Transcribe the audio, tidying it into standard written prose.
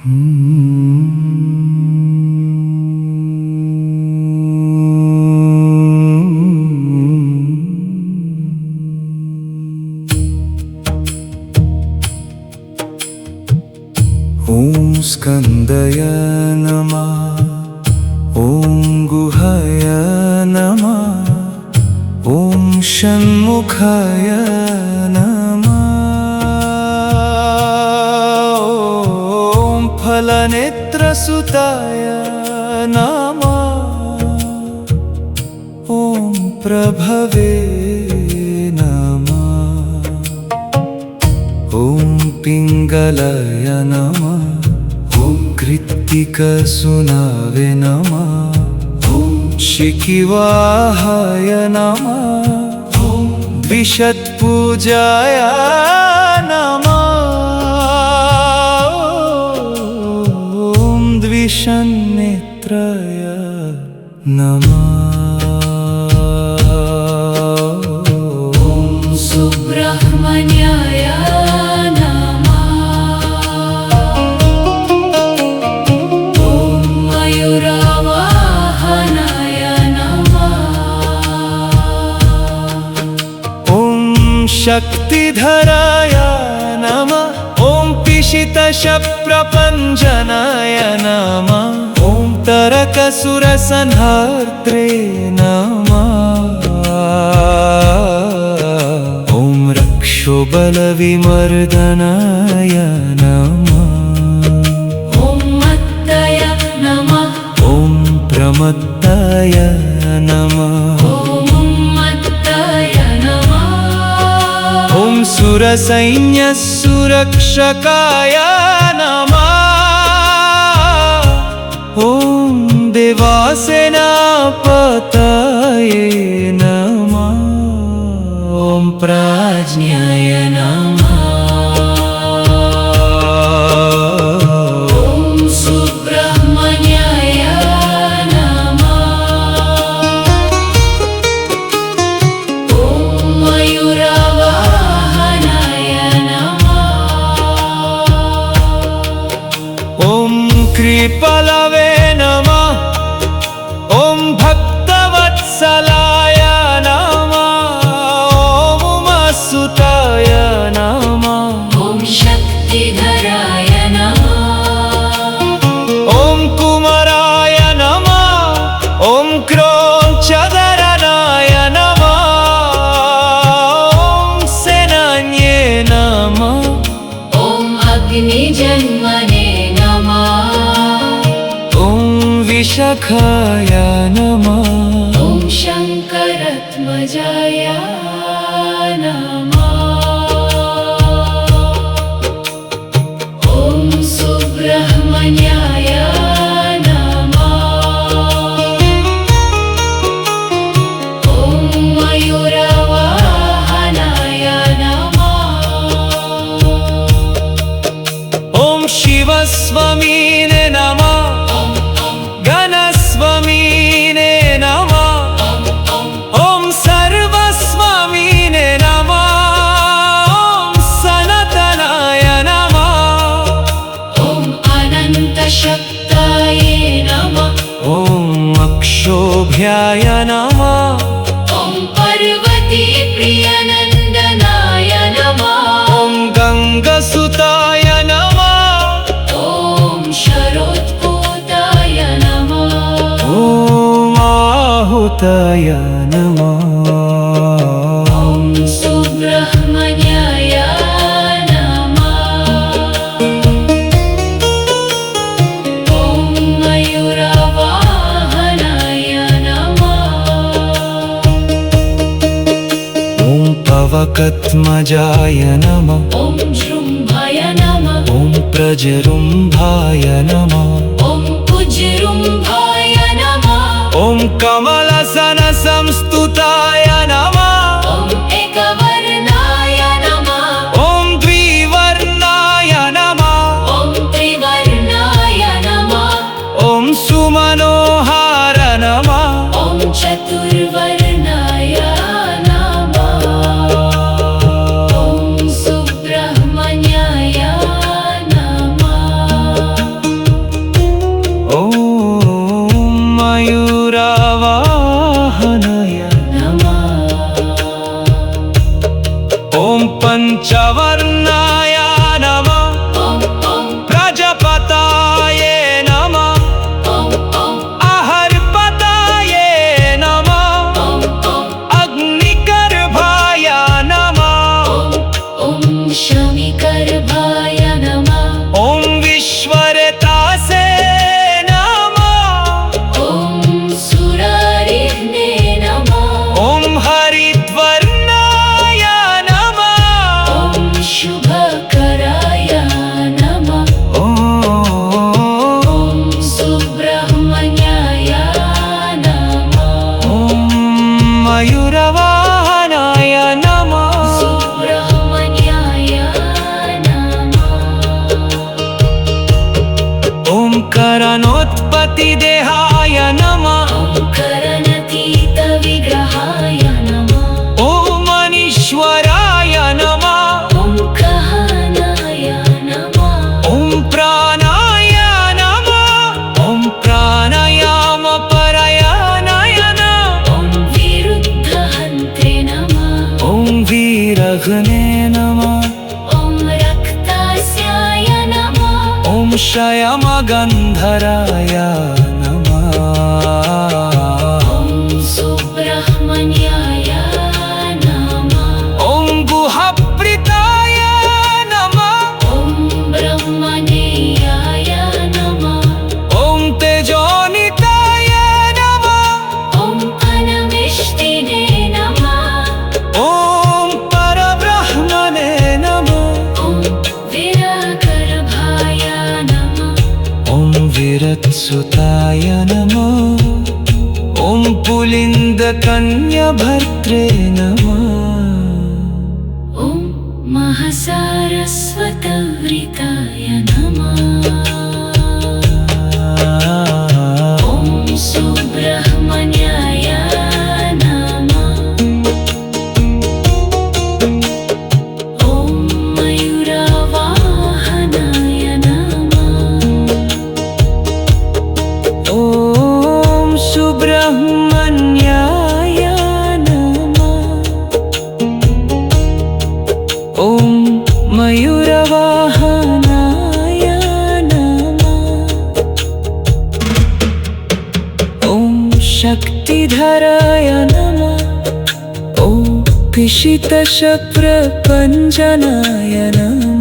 ॐ स्कंदय नमः, ॐ गुहाय नमः, ॐ षण्मुखाय नमः, ॐ फलनेत्रसुताय नमः, ॐ प्रभवे नमः, ॐ पिङ्गलाय नमः, ॐ कृत्तिकसुनावे नमः, ॐ शिखिवाहाय नमः, ॐ द्विषत्पूजाय नमः, ॐ द्विषन्नेत्राय नमः, ॐ सुब्रह्मण्याय शक्तिधराय नमः, ॐ पिशितशप्रपञ्जनाय नमः, ॐ तरकसुरसंहार्त्रे नमः, ॐ रक्षोबलविमर्दनाय नमः, ॐ मत्तय नमः, ॐ प्रमत्ताय नमः, ॐ सुरसैन्यसुरक्षकाय नमः, ॐ देवासेनापतये नमः, ॐ प्राज्ञाय नमः, ॐ सुब्रह्मण्याय नमः, ॐ मयूरवाहनाय ॐ कृपलवे नमः, ॐ भक्तवत्सलाय नमः, ॐ उमासुताय नमः, ॐ शक्तिधराय नमः, ॐ कुमाराय नमः, ॐ क्रोञ्चधरनाय नमः, ॐ सेनान्ये नमः, ॐ अग्निजन्मने विशाखाय नमः, ॐ शङ्करात्मजाय नमः, ॐ सुब्रह्मण्याय नमः, ॐ मयूरवाहनाय नमः, ॐ शिवस्वामिने नमः, गणस्वामिने नमः, ॐ सर्वस्वामिने नमः, ॐ सनातनाय नमः, ॐ अनन्तशक्ताय नमः, ॐ अक्षोभ्याय नमः, ॐ पार्वतीप्रियनन्दनाय नमः, ॐ गङ्गासुताय नमः, ॐ शरोत्पूताय नमः, ॐ आहुताय नमः, ॐ सुब्रह्मण्याय नमः, ॐ मयूरवाहनाय नमः, ॐ पवकत्मजाय नमः, ॐ जृम्भाय नमः, ॐ प्रजरुम्भाय नमः, ॐ कुजृम्भाय नमः, ॐ कमलसनसंस्तुताय नमः, ॐ एकवर्णाय नमः, ॐ द्विवर्णाय नमः, ॐ त्रिवर्णाय नमः, ॐ सुमनोहार नमः, ॐ चतुर्वर्णाय नमः, ॐ सुब्रह्मण्याय नमः। करणोत्पत्तिदेहाय नमः ॐ करणतीतविग्रहाय नमः ॐ मनीश्वराय नमः ॐ कहनाय नमः ॐ प्राणाय नमः ॐ प्राणायामपरायणाय नमः ॐ विरुद्धहन्त्रे नमः ॐ वीरघ्ने नमः ॐ रक्तास्याय नमः ॐ क्षयमगन्धराय नमः ॐ सुब्रह्मण्याय नमः ॐ गुहाप्रीताय नमः ॐ ब्रह्मणेयाय नमः ॐ तेजोनिताय नमः ॐ अनविष्टिने नमः ॐ परब्रह्मणे नमः ॐ विरागर्भाय नमः ॐ विरत्सुताय नमः ॐ पुलिन्दकन्यभर्त्रे नमः ॐ महासारस्वतवृताय नमः ॐ सुब्रह्मण्याय नमः ॐ मयूरवाहनाय नमः ॐ सुब्रह्मण्याय नमः ॐ मयूरवाहनाय नमः ॐ शक्तिधराय नमः ॐ पिशितशप्रपञ्जनाय नमः